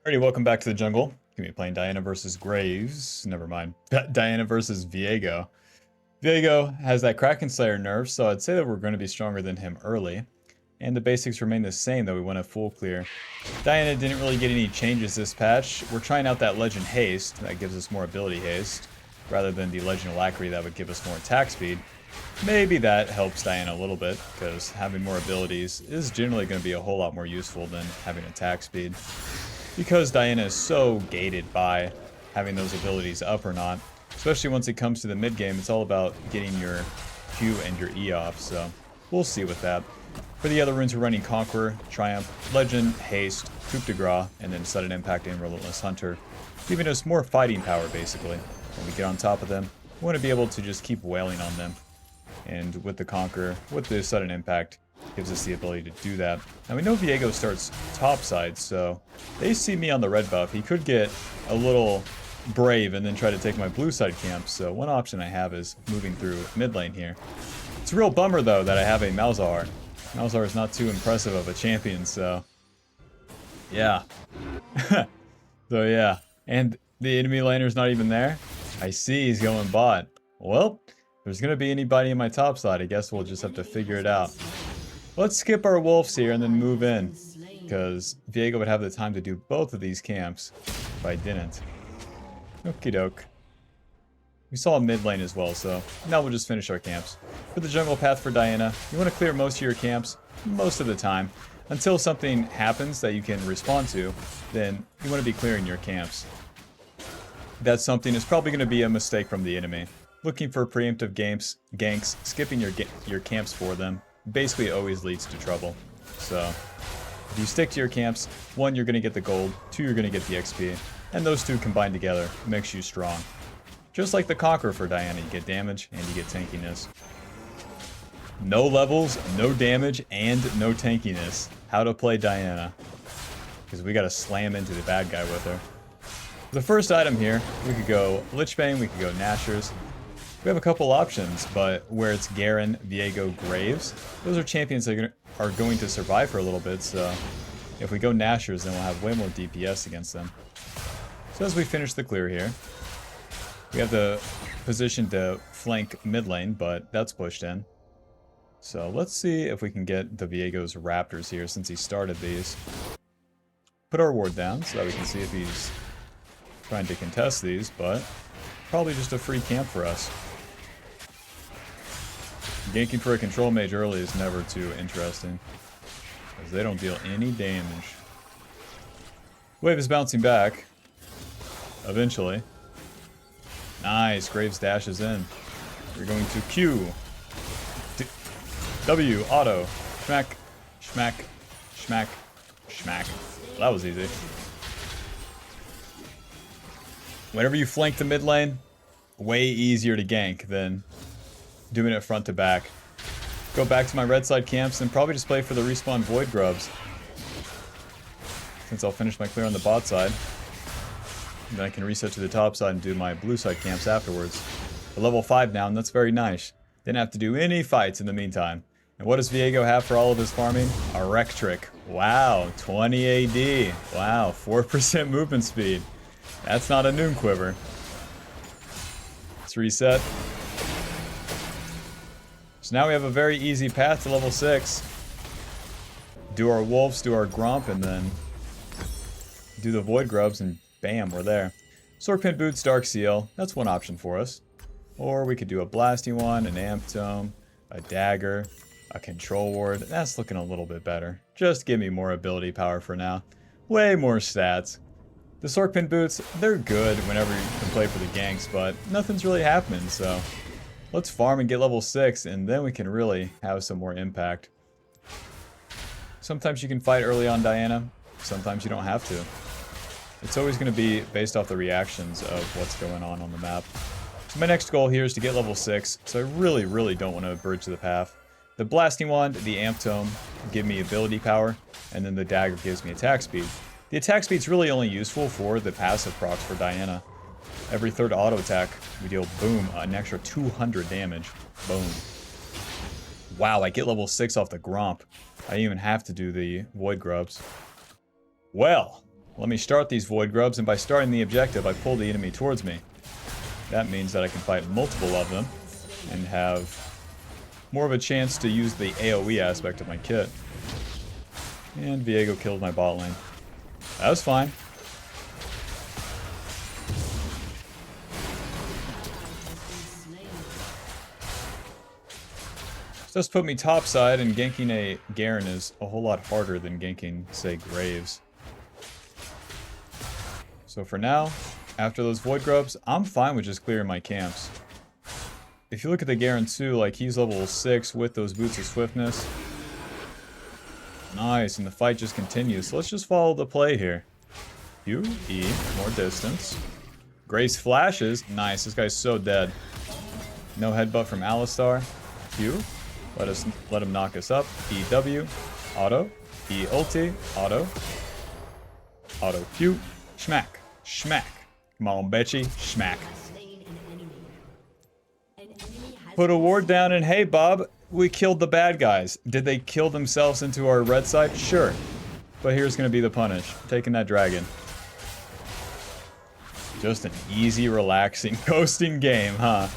Alrighty, welcome back to the jungle. Gonna be playing Diana versus Graves. Never mind. Diana versus Viego. Viego has that Kraken Slayer nerf, so I'd say that we're going to be stronger than him early. And the basics remain the same, though we went a full clear. Diana didn't really get any changes this patch. We're trying out that Legend Haste. That gives us more ability haste, rather than the Legend Alacrity that would give us more attack speed. Maybe that helps Diana a little bit, because having more abilities is generally going to be a whole lot more useful than having attack speed. Because Diana is so gated by having those abilities up or not, especially once it comes to the mid game, it's all about getting your Q and your E off, so we'll see with that. For the other runes, we're running Conqueror, Triumph, Legend, Haste, Coup de Grace, and then Sudden Impact and Relentless Hunter, giving us more fighting power basically. When we get on top of them, we want to be able to just keep wailing on them. And with the Conqueror, with the Sudden Impact, gives us the ability to do that. Now we know Viego starts topside, so they see me on the red buff. He could get a little brave and then try to take my blue side camp, so one option I have is moving through mid lane here. It's a real bummer though that I have a Malzahar. Malzahar is not too impressive of a champion, so yeah. So yeah, and the enemy laner's not even there. I see he's going bot. Well, if there's gonna be anybody in my top side, I guess we'll just have to figure it out. Let's skip our wolves here and then move in, because Viego would have the time to do both of these camps if I didn't. Okie doke. We saw a mid lane as well, so now we'll just finish our camps. For the jungle path for Diana, you want to clear most of your camps most of the time. Until something happens that you can respond to, then you want to be clearing your camps. That something is probably going to be a mistake from the enemy. Looking for preemptive ganks, skipping your camps for them, basically always leads to trouble. So if you stick to your camps, 1, you're going to get the gold, 2, you're going to get the XP, and those two combined together makes you strong. Just like the Conqueror for Diana, you get damage and you get tankiness. No levels, no damage, and no tankiness. How to play Diana. Because we got to slam into the bad guy with her. The first item here, we could go Lichbane, we could go Nashors. We have a couple options, but where it's Garen, Viego, Graves, those are champions that are going to survive for a little bit, so if we go Nashors, then we'll have way more DPS against them. So as we finish the clear here, we have the position to flank mid lane, but that's pushed in. So let's see if we can get the Viego's Raptors here since he started these. Put our ward down so that we can see if he's trying to contest these, but probably just a free camp for us. Ganking for a control mage early is never too interesting, because they don't deal any damage. Wave is bouncing back. Eventually. Nice, Graves dashes in. We're going to Q. W, auto. Schmack, schmack, schmack, schmack. Well, that was easy. Whenever you flank the mid lane, way easier to gank than doing it front to back. Go back to my red side camps and probably just play for the respawn void grubs, since I'll finish my clear on the bot side. And then I can reset to the top side and do my blue side camps afterwards. We're level 5 now, and that's very nice. Didn't have to do any fights in the meantime. And what does Viego have for all of his farming? A Wreck Trick. Wow, 20 AD. Wow, 4% movement speed. That's not a Noon Quiver. Let's reset. So now we have a very easy path to level 6. Do our wolves, do our grump, and then do the void grubs, and bam, we're there. Swordpin boots, Dark Seal, that's one option for us. Or we could do a blasting one, an amp tome, a dagger, a control ward. That's looking a little bit better. Just give me more ability power for now. Way more stats. The Swordpin boots, they're good whenever you can play for the ganks, but nothing's really happening, so let's farm and get level 6, and then we can really have some more impact. Sometimes you can fight early on Diana, sometimes you don't have to. It's always going to be based off the reactions of what's going on the map. So my next goal here is to get level 6, so I really don't want to bridge the path. The Blasting Wand, the Amp Tome give me ability power, and then the Dagger gives me attack speed. The attack speed's really only useful for the passive procs for Diana. Every third auto attack, we deal, boom, an extra 200 damage. Boom. Wow, I get level 6 off the Gromp. I didn't even have to do the Void Grubs. Well, Let me start these Void Grubs, and by starting the objective, I pull the enemy towards me. That means that I can fight multiple of them and have more of a chance to use the AoE aspect of my kit. And Viego killed my bot lane. That was fine. Just put me topside, and ganking a Garen is a whole lot harder than ganking, say, Graves. So for now, after those Void Grubs, I'm fine with just clearing my camps. If you look at the Garen too, like he's level 6 with those Boots of Swiftness. Nice, and the fight just continues. So let's just follow the play here. Q, E, more distance. Grace flashes. Nice, this guy's so dead. No headbutt from Alistar. Q. Let him knock us up. EW. Auto. E ulti. Auto. Auto Q. Schmack. Schmack. Come on, Betchy. Schmack. Put a ward down, and hey, Bob, we killed the bad guys. Did they kill themselves into our red side? Sure. But here's going to be the punish. Taking that dragon. Just an easy, relaxing, coasting game, huh?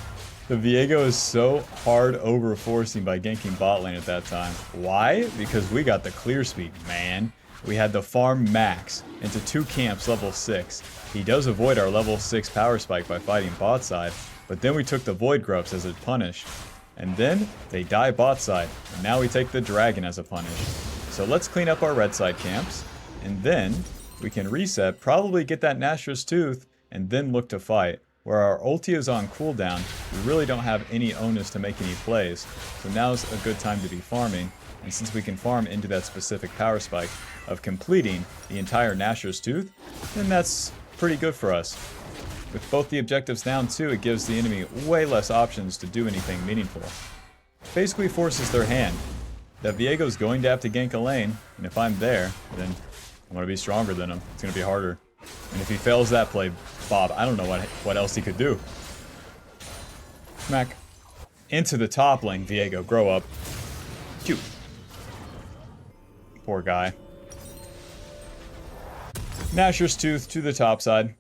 The Viego is so hard over-forcing by ganking bot lane at that time. Why? Because we got the clear speed, man. We had the farm max into 2 camps level 6. He does avoid our level 6 power spike by fighting bot side, but then we took the Void Grubs as a punish. And then they die bot side, and now we take the dragon as a punish. So let's clean up our red side camps, and then we can reset, probably get that nashors tooth, and then look to fight. Where our ulti is on cooldown, we really don't have any onus to make any plays, so now's a good time to be farming, and since we can farm into that specific power spike of completing the entire nashors tooth, then that's pretty good for us. With both the objectives down too, it gives the enemy way less options to do anything meaningful. Basically forces their hand. That Viego's going to have to gank a lane, and if I'm there, then I'm going to be stronger than him. It's going to be harder. And if he fails that play, Bob, I don't know what else he could do. Smack. Into the top lane, Viego, grow up. Cute. Poor guy. Nashor's Tooth to the top side.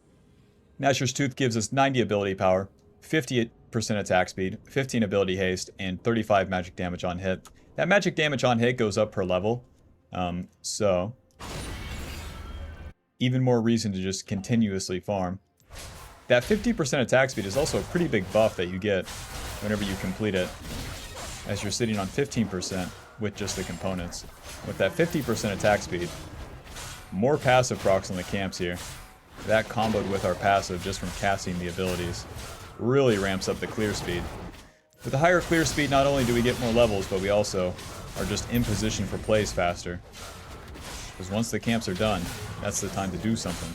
Nashor's Tooth gives us 90 ability power, 50% attack speed, 15 ability haste, and 35 magic damage on hit. That magic damage on hit goes up per level, so even more reason to just continuously farm. That 50% attack speed is also a pretty big buff that you get whenever you complete it, as you're sitting on 15% with just the components. With that 50% attack speed, more passive procs on the camps here. That comboed with our passive just from casting the abilities really ramps up the clear speed. With a higher clear speed, not only do we get more levels, but we also are just in position for plays faster. Because once the camps are done, that's the time to do something.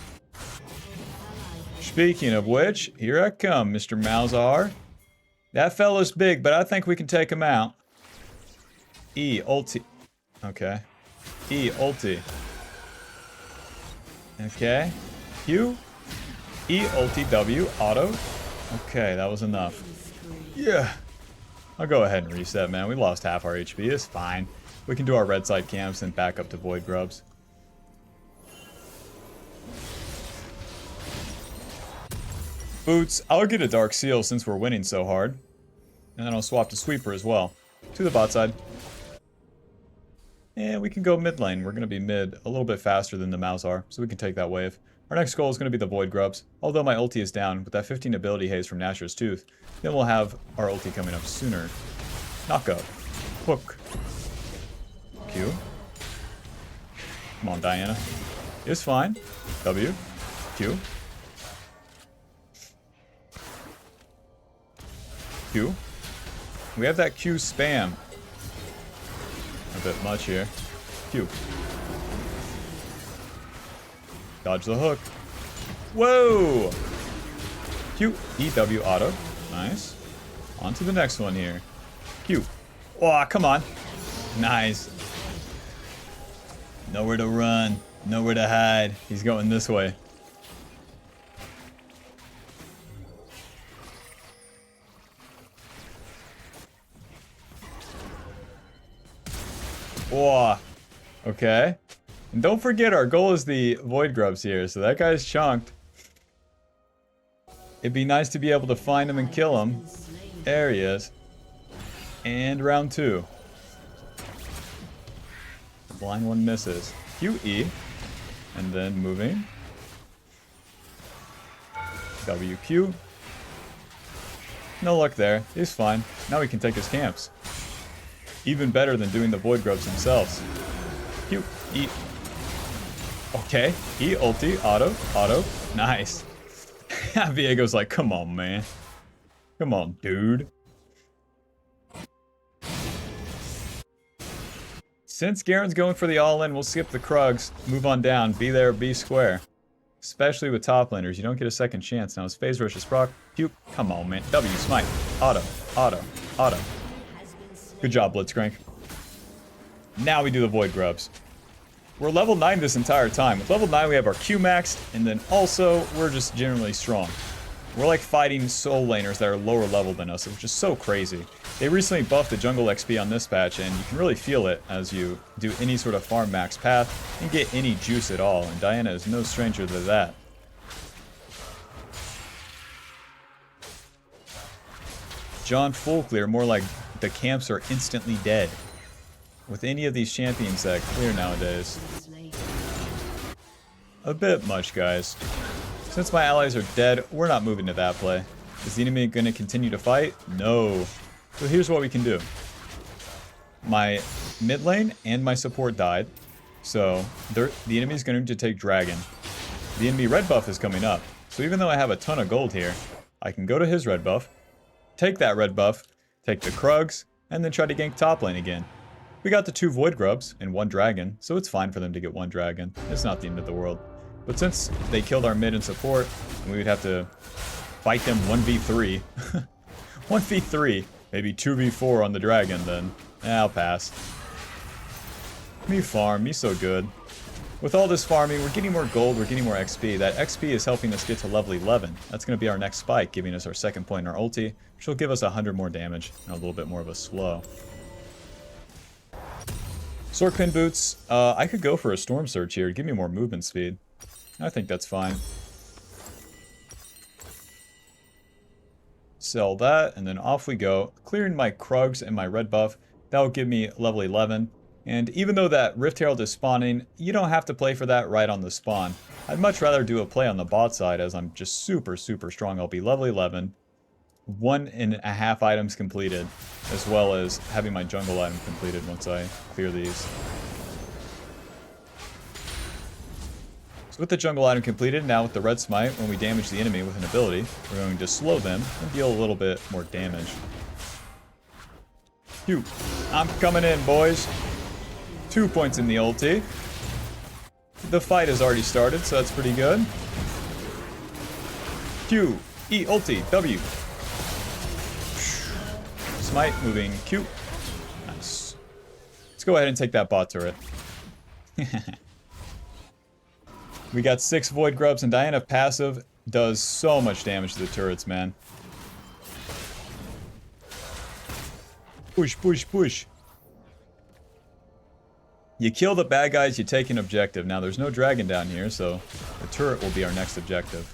Speaking of which, here I come, Mr. Malzahar. That fella's big, but I think we can take him out. E, ulti. Okay. E, ulti. Okay. Q. E, ulti, W, auto. Okay, that was enough. Yeah. I'll go ahead and reset, man. We lost half our HP. It's fine. We can do our red side camps and back up to Void Grubs. Boots. I'll get a Dark Seal since we're winning so hard. And then I'll swap to Sweeper as well. To the bot side. And we can go mid lane. We're going to be mid a little bit faster than the Malzahar, so we can take that wave. Our next goal is going to be the Void Grubs. Although my ulti is down, with that 15 ability haze from Nashor's Tooth, then we'll have our ulti coming up sooner. Knockup. Hook. Q. Come on, Diana. It's fine. W. Q. Q. We have that Q spam. A bit much here. Q. Dodge the hook. Whoa! Q. EW auto. Nice. On to the next one here. Q. Oh, come on. Nice. Nowhere to run. Nowhere to hide. He's going this way. Oh. Okay. And don't forget, our goal is the Void Grubs here, so that guy's chunked. It'd be nice to be able to find him and kill him. There he is. And round 2. Blind one misses. QE. And then moving. WQ. No luck there. He's fine. Now we can take his camps. Even better than doing the Void Grubs themselves. Q. E. Okay. E. Ulti. Auto. Auto. Nice. Viego's like, come on, man. Come on, dude. Since Garen's going for the all-in, we'll skip the Krugs, move on down, be there, be square. Especially with top laners, you don't get a second chance. Now his phase rush is proc. Puke, come on, man. W, smite. Auto, auto, auto. Good job, Blitzcrank. Now we do the Void Grubs. We're level 9 this entire time. With level 9, we have our Q maxed, and then also, we're just generally strong. We're like fighting soul laners that are lower level than us, which is so crazy. They recently buffed the jungle XP on this patch, and you can really feel it as you do any sort of farm max path and get any juice at all, and Diana is no stranger to that. John full clear, more like the camps are instantly dead. With any of these champions that clear nowadays. A bit much, guys. Since my allies are dead, we're not moving to that play. Is the enemy going to continue to fight? No. So here's what we can do. My mid lane and my support died. So the enemy is going to take dragon. The enemy red buff is coming up. So even though I have a ton of gold here, I can go to his red buff, take that red buff, take the Krugs, and then try to gank top lane again. We got the 2 Void Grubs and 1 dragon, so it's fine for them to get 1 dragon. It's not the end of the world. But since they killed our mid and support, and we would have to fight them 1v3. 1v3, maybe 2v4 on the dragon, then I'll pass. Me farm, me so good. With all this farming, we're getting more gold, we're getting more XP. That XP is helping us get to level 11. That's going to be our next spike, giving us our second point in our ulti, which will give us 100 more damage and a little bit more of a slow. Sork Pin Boots, I could go for a Storm Surge here to give me more movement speed. I think that's fine. Sell that, and then off we go. Clearing my Krugs and my red buff, that will give me level 11. And even though that Rift Herald is spawning, you don't have to play for that right on the spawn. I'd much rather do a play on the bot side as I'm just super, super strong. I'll be level 11. 1.5 items completed, as well as having my jungle item completed once I clear these. So with the jungle item completed, now with the red smite, when we damage the enemy with an ability, we're going to slow them and deal a little bit more damage. Phew. I'm coming in, boys. 2 points in the ulti. The fight has already started, so that's pretty good. Q, E, ulti, W. Smite, moving Q. Nice. Let's go ahead and take that bot turret. We got 6 Void Grubs, and Diana passive does so much damage to the turrets, man. Push, push, push. You kill the bad guys, you take an objective. Now, there's no dragon down here, so the turret will be our next objective.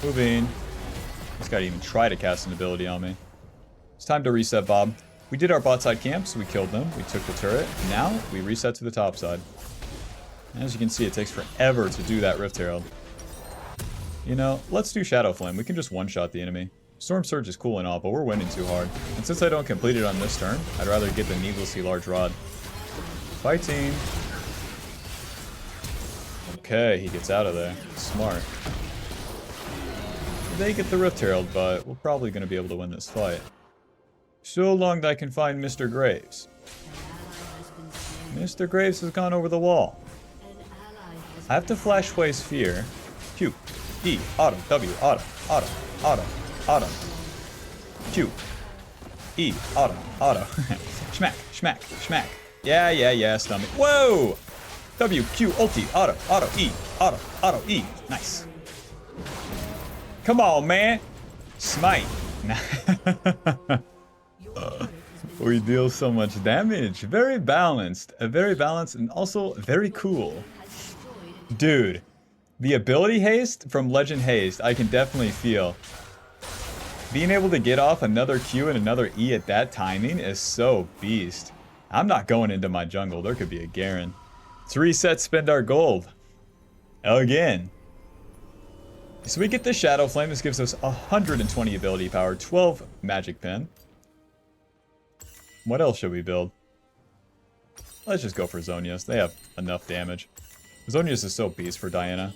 Moving. This guy didn't even try to cast an ability on me. It's time to reset, Bob. We did our bot side camps, we killed them, we took the turret. Now, we reset to the top side. As you can see, it takes forever to do that Rift Herald. You know, let's do Shadow Flame. We can just one-shot the enemy. Storm Surge is cool and all, but we're winning too hard. And since I don't complete it on this turn, I'd rather get the needlessly large rod. Fighting. Okay, he gets out of there. Smart. They get the Rift Herald, but we're probably going to be able to win this fight. So long that I can find Mr. Graves. Mr. Graves has gone over the wall. I have to flash Hui's Fear. Q, E, auto, W, auto, auto, auto, auto. Q, E, auto, auto. Schmack, schmack, schmack. Yeah, yeah, yeah, stomach. Whoa! W, Q, ulti, auto, auto, E, auto, auto, E. Nice. Come on, man. Smite. We deal so much damage. Very balanced. Very balanced and also very cool. Dude, the ability haste from Legend Haste, I can definitely feel. Being able to get off another Q and another E at that timing is so beast. I'm not going into my jungle. There could be a Garen. 3 sets spend our gold. Again. So we get the Shadow Flame. This gives us 120 ability power, 12 magic pen. What else should we build? Let's just go for Zhonya's. They have enough damage. Zhonya's is so beast for Diana,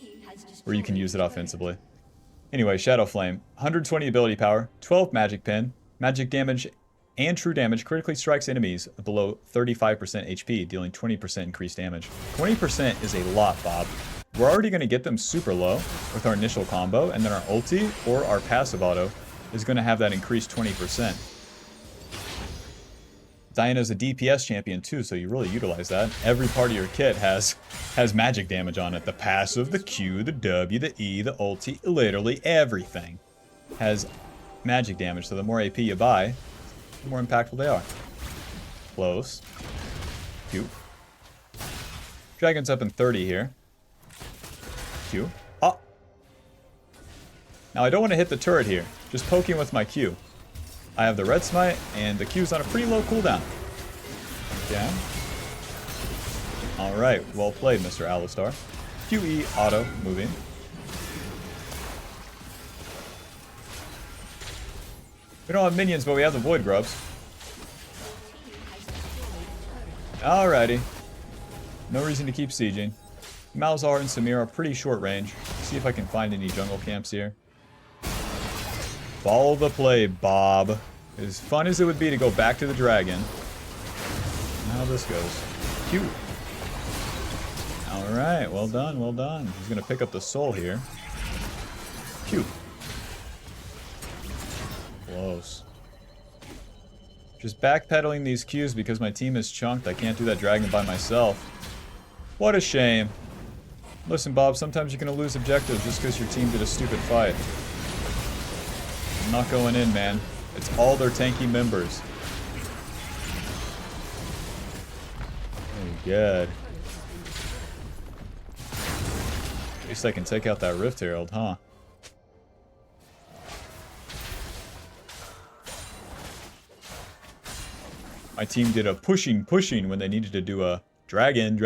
where you can use it offensively. Anyway, Shadow Flame, 120 ability power, 12 magic pen, magic damage and true damage critically strikes enemies below 35% HP, dealing 20% increased damage. 20% is a lot, Bob. We're already going to get them super low with our initial combo, and then our ulti or our passive auto is going to have that increased 20%. Diana's a DPS champion too, so you really utilize that. Every part of your kit has magic damage on it. The passive, the Q, the W, the E, the ulti, literally everything has magic damage. So the more AP you buy, the more impactful they are. Close. Q. Dragon's up in 30 here. Q. Oh! Now I don't want to hit the turret here. Just poking with my Q. I have the red smite, and the Q's on a pretty low cooldown. Okay. Alright, well played, Mr. Alistar. QE, auto, moving. We don't have minions, but we have the Void Grubs. Alrighty. No reason to keep sieging. Malzahar and Samir are pretty short range. See if I can find any jungle camps here. Follow the play, Bob. As fun as it would be to go back to the dragon. How this goes. Cute. Alright, well done, well done. He's going to pick up the soul here. Cute. Close. Just backpedaling these Qs because my team is chunked. I can't do that dragon by myself. What a shame. Listen, Bob, sometimes you're going to lose objectives just because your team did a stupid fight. I'm not going in, man. It's all their tanky members. Oh, good. At least I can take out that Rift Herald, huh? My team did a pushing when they needed to do a dragon.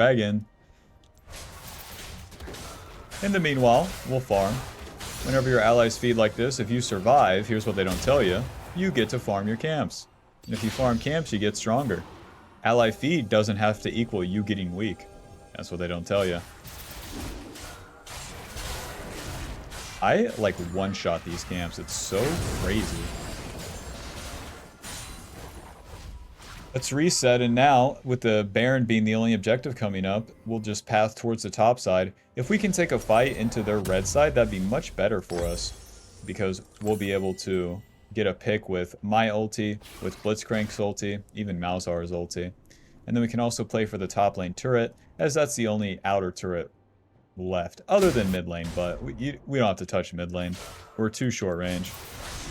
In the meanwhile, we'll farm. Whenever your allies feed like this, if you survive, here's what they don't tell you, you get to farm your camps. And if you farm camps, you get stronger. Ally feed doesn't have to equal you getting weak. That's what they don't tell you. I, like, one-shot these camps. It's so crazy. Let's reset, and now, with the Baron being the only objective coming up, we'll just path towards the top side. If we can take a fight into their red side, that'd be much better for us, because we'll be able to get a pick with my ulti, with Blitzcrank's ulti, even Malzahar's ulti. And then we can also play for the top lane turret, as that's the only outer turret left, other than mid lane, but we don't have to touch mid lane. We're too short range.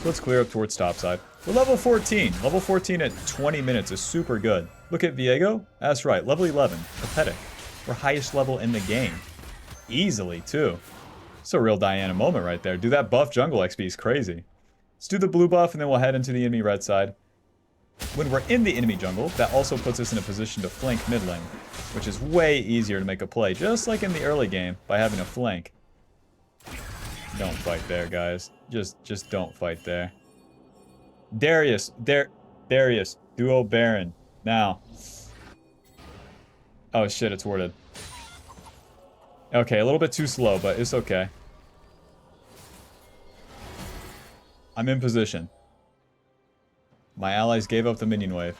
Let's clear up towards top side. We're level 14. Level 14 at 20 minutes is super good. Look at Viego. That's right, level 11. Pathetic. We're highest level in the game. Easily, too. It's a real Diana moment right there. Dude, that buff jungle XP is crazy. Let's do the blue buff, and then we'll head into the enemy red side. When we're in the enemy jungle, that also puts us in a position to flank mid lane, which is way easier to make a play, just like in the early game, by having a flank. Don't fight there, guys. Just don't fight there. Darius, duo Baron, now. Oh shit, it's worded. Okay, a little bit too slow, but it's okay. I'm in position. My allies gave up the minion wave.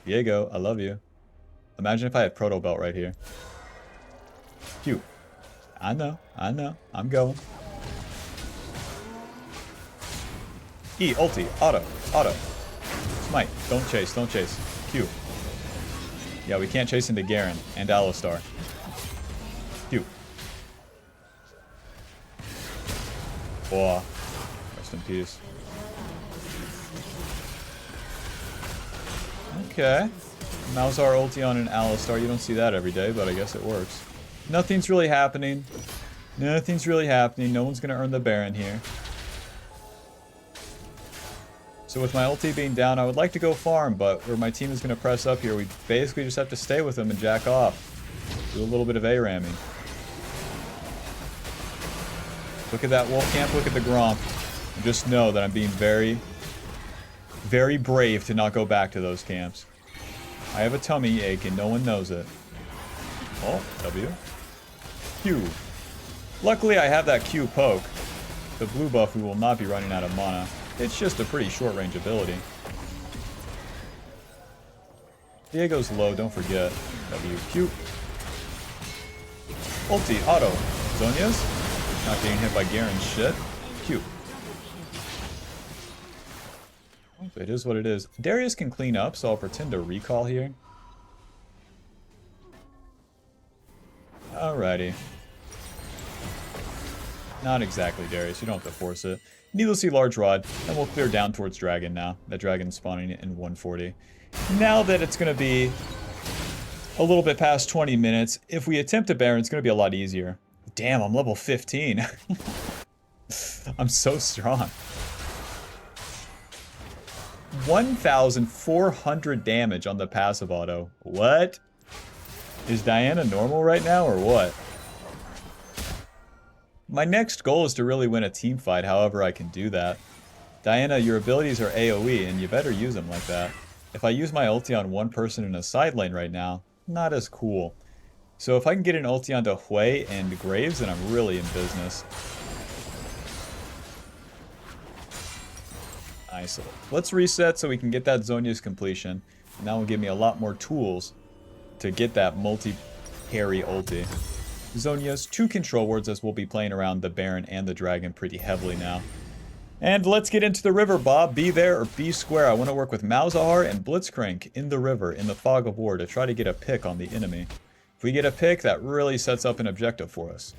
Viego, I love you. Imagine if I had Proto Belt right here. Cute. I know, I'm going. E, ulti, auto. Smite, don't chase. Q. Yeah, we can't chase into Garen and Alistar. Q. Boah. Rest in peace. Okay. Malzahar ulti on an Alistar. You don't see that every day, but I guess it works. Nothing's really happening. Nothing's really happening. No one's going to earn the Baron here. So with my ulti being down, I would like to go farm, but where my team is going to press up here, we basically just have to stay with them and jack off. Do a little bit of A-ramming. Look at that wolf camp, look at the Gromp. And just know that I'm being very, very brave to not go back to those camps. I have a tummy ache and no one knows it. Oh, W. Q. Luckily I have that Q poke. The blue buff, we will not be running out of mana. It's just a pretty short range ability. Diego's low, don't forget. W, Q. Ulti, auto. Zhonya's. Not getting hit by Garen's shit. Q. It is what it is. Darius can clean up, so I'll pretend to recall here. Alrighty. Not exactly, Darius. You don't have to force it. Needlessly large rod, and we'll clear down towards dragon now. That dragon's spawning in 140. Now that it's going to be a little bit past 20 minutes, if we attempt a Baron, it's going to be a lot easier. Damn, I'm level 15. I'm so strong. 1,400 damage on the passive auto. What? Is Diana normal right now, or what? My next goal is to really win a team fight, however I can do that. Diana, your abilities are AoE, and you better use them like that. If I use my ulti on one person in a side lane right now, not as cool. So if I can get an ulti onto Hui and Graves, then I'm really in business. Nice. Let's reset so we can get that Zhonya's completion. And that will give me a lot more tools to get that multi-parry ulti. Zhonya's 2 control wards, as we'll be playing around the Baron and the Dragon pretty heavily now. And let's get into the river, Bob. Be there or be square. I want to work with Malzahar and Blitzcrank in the river, in the Fog of War, to try to get a pick on the enemy. If we get a pick, that really sets up an objective for us.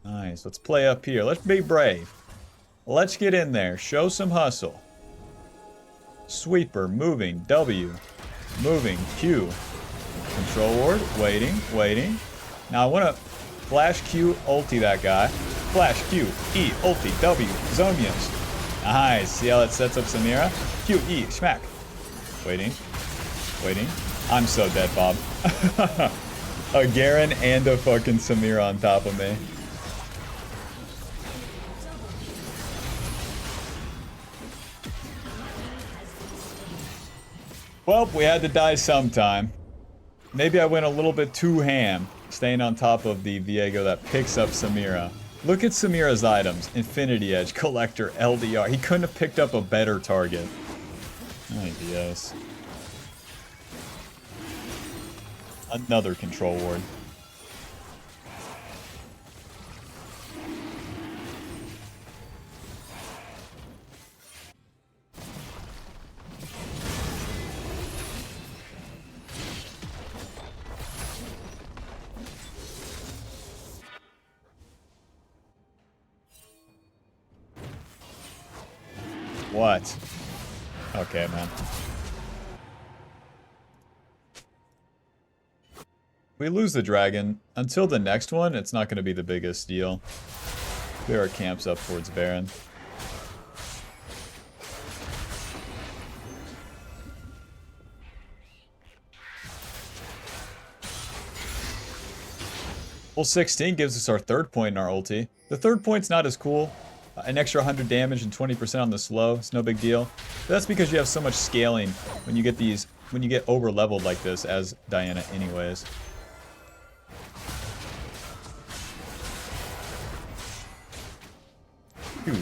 Nice. Let's play up here. Let's be brave. Let's get in there. Show some hustle. Sweeper. Moving. W. Moving. Q. Control ward. Waiting. Waiting. Now I want to flash Q, ulti that guy. Flash Q, E, ulti, W, Zhonya's. Nice. See how that sets up Samira? Q, E, smack. Waiting. Waiting. I'm so dead, Bob. A Garen and a fucking Samira on top of me. Well, we had to die sometime. Maybe I went a little bit too ham, staying on top of the Viego that picks up Samira. Look at Samira's items. Infinity Edge, Collector, LDR. He couldn't have picked up a better target. Ay, Dios. Another control ward. What? Okay, man. We lose the dragon. Until the next one, it's not going to be the biggest deal. Clear our camps up towards Baron. Well, 16 gives us our 3rd point in our ulti. The 3rd point's not as cool. An extra 100 damage and 20% on the slow. It's no big deal. But that's because you have so much scaling when you get over leveled like this as Diana anyways. Phew.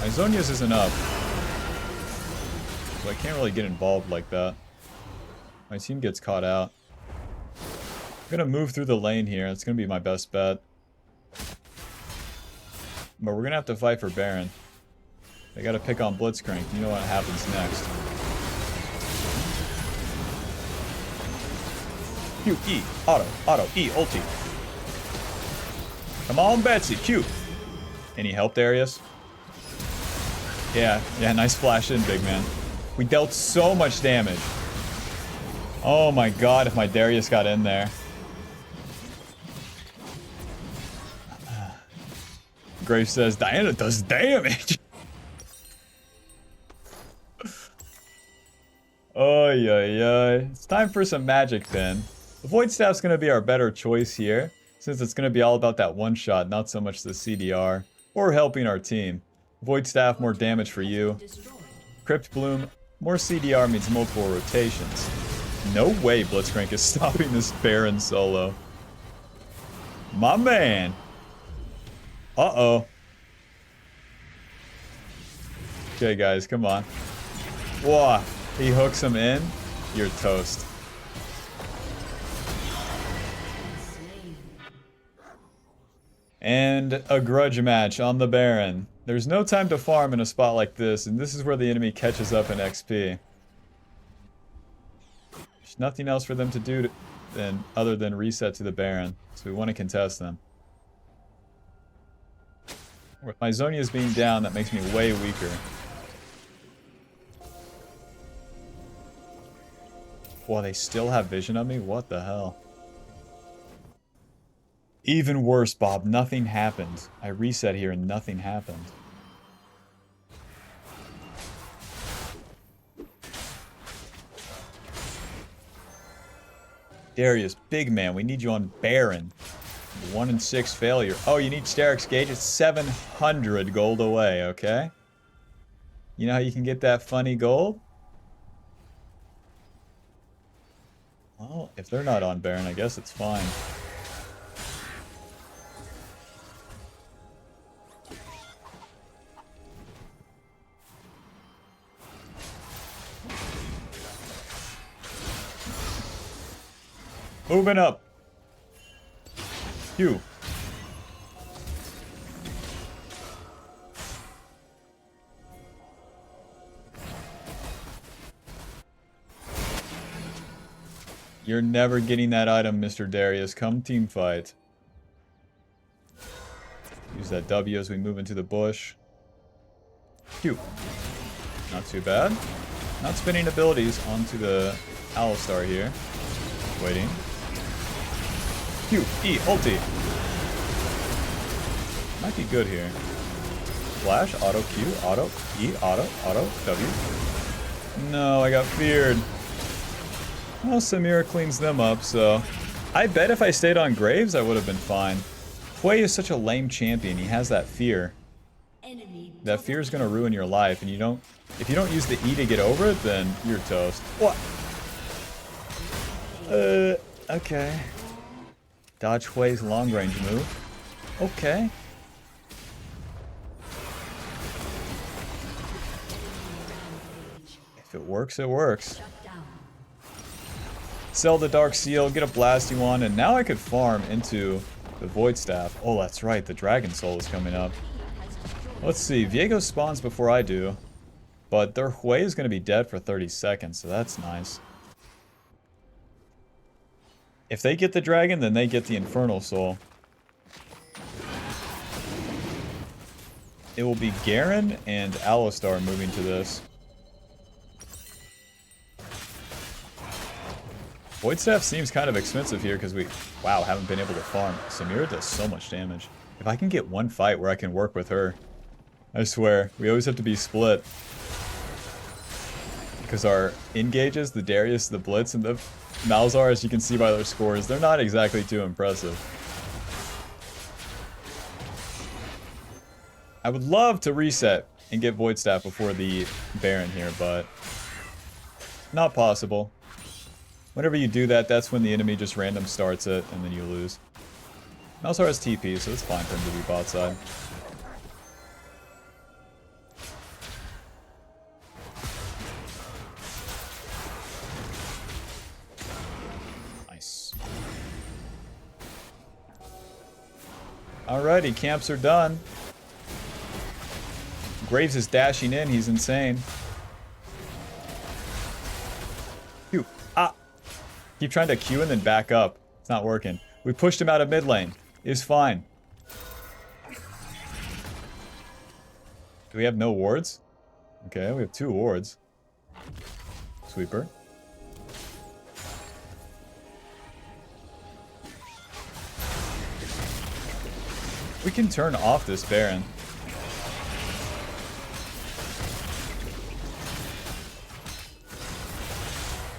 My Zhonya's isn't up, so I can't really get involved like that. My team gets caught out. I'm gonna move through the lane here. It's gonna be my best bet. But we're gonna have to fight for Baron. They gotta pick on Blitzcrank. You know what happens next. Q, E, auto, E, ulti. Come on, Betsy, Q. Any help, Darius? Yeah, nice flash in, big man. We dealt so much damage. Oh my god, if my Darius got in there. Graves says, Diana does damage! Oy, oy, oy. It's time for some magic then. The Void Staff's gonna be our better choice here, since it's gonna be all about that one shot, not so much the CDR, or helping our team. Void Staff, more damage for you. Crypt Bloom, more CDR means multiple rotations. No way Blitzcrank is stopping this Baron solo. My man! Uh-oh. Okay, guys, come on. Whoa, he hooks him in. You're toast. And a grudge match on the Baron. There's no time to farm in a spot like this, and this is where the enemy catches up in XP. There's nothing else for them to do other than reset to the Baron, so we want to contest them. With my Zonias being down, that makes me way weaker. Whoa, they still have vision of me? What the hell? Even worse, Bob. Nothing happened. I reset here and nothing happened. Darius, big man, we need you on Baron. 1 in 6 failure. Oh, you need Sterix Gauge? It's 700 gold away, okay? You know how you can get that funny gold? Well, if they're not on Baron, I guess it's fine. Moving up. Phew. You're never getting that item, Mr. Darius. Come team fight. Use that W as we move into the bush. Phew. Not too bad. Not spinning abilities onto the Alistar here. Waiting. Q, E, ulti. Might be good here. Flash, auto Q, auto, E, auto, W. No, I got feared. Well, Samira cleans them up, so... I bet if I stayed on Graves, I would have been fine. Hui is such a lame champion, he has that fear. That fear is gonna ruin your life, and if you don't use the E to get over it, then you're toast. What? Okay. Dodge Hui's long range move. Okay. If it works, it works. Sell the Dark Seal, get a Blasty Wand, and now I could farm into the Void Staff. Oh, that's right, the Dragon Soul is coming up. Let's see, Viego spawns before I do, but their Hui is going to be dead for 30 seconds, so that's nice. If they get the dragon, then they get the Infernal Soul. It will be Garen and Alistar moving to this. Void Staff seems kind of expensive here because we, wow, haven't been able to farm. Samira does so much damage. If I can get one fight where I can work with her, I swear, we always have to be split. Because our engages, the Darius, the Blitz, and the Malzahar, as you can see by their scores, they're not exactly too impressive. I would love to reset and get Void Staff before the Baron here, but not possible. Whenever you do that, that's when the enemy just random starts it, and then you lose. Malzahar has TP, so it's fine for him to be bot side. Alrighty, camps are done. Graves is dashing in, he's insane. Q. Ah! Keep trying to Q and then back up. It's not working. We pushed him out of mid lane. It's fine. Do we have no wards? Okay, we have 2 wards. Sweeper. We can turn off this Baron.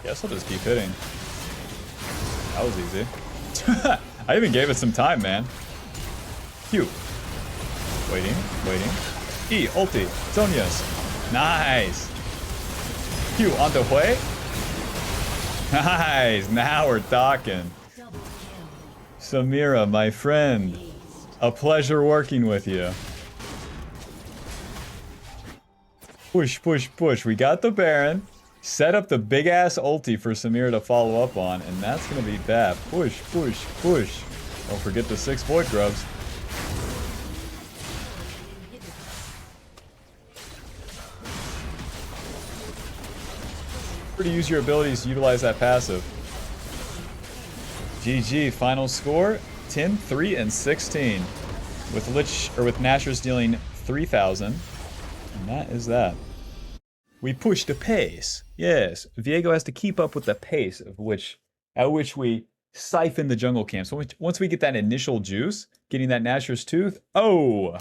Guess I'll just keep hitting. That was easy. I even gave it some time, man. Q. Waiting, waiting. E, ulti, Sonya's. Nice. Q, onto Hui. Nice, now we're talking. Samira, my friend. A pleasure working with you. Push, push, push. We got the Baron. Set up the big-ass ulti for Samira to follow up on, and that's going to be bad. Push, push, push. Don't forget the 6 void grubs. To use your abilities to utilize that passive. GG, final score 10, 3, and 16. With nashors dealing 3,000. And that is that. We push the pace. Yes, Viego has to keep up with the pace at which we siphon the jungle camps. So once we get that initial juice, getting that Nashor's Tooth, oh!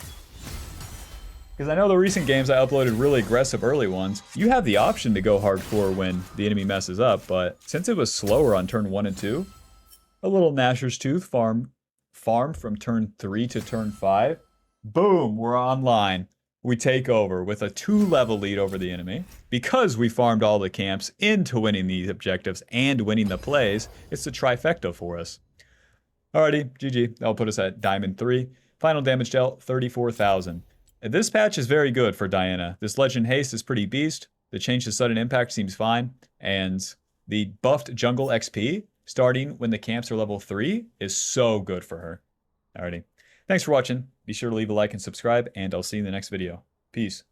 Because I know the recent games I uploaded really aggressive early ones. You have the option to go hardcore when the enemy messes up, but since it was slower on turn 1 and 2, a little Nashor's Tooth farm from turn 3 to turn 5, boom, we're online. We take over with a 2-level lead over the enemy. Because we farmed all the camps into winning these objectives and winning the plays, it's a trifecta for us. Alrighty, GG. That'll put us at Diamond 3. Final damage dealt, 34,000. This patch is very good for Diana. This Legend Haste is pretty beast. The change to sudden impact seems fine. And the buffed jungle XP, starting when the camps are level 3, is so good for her. Alrighty. Thanks for watching. Be sure to leave a like and subscribe, and I'll see you in the next video. Peace.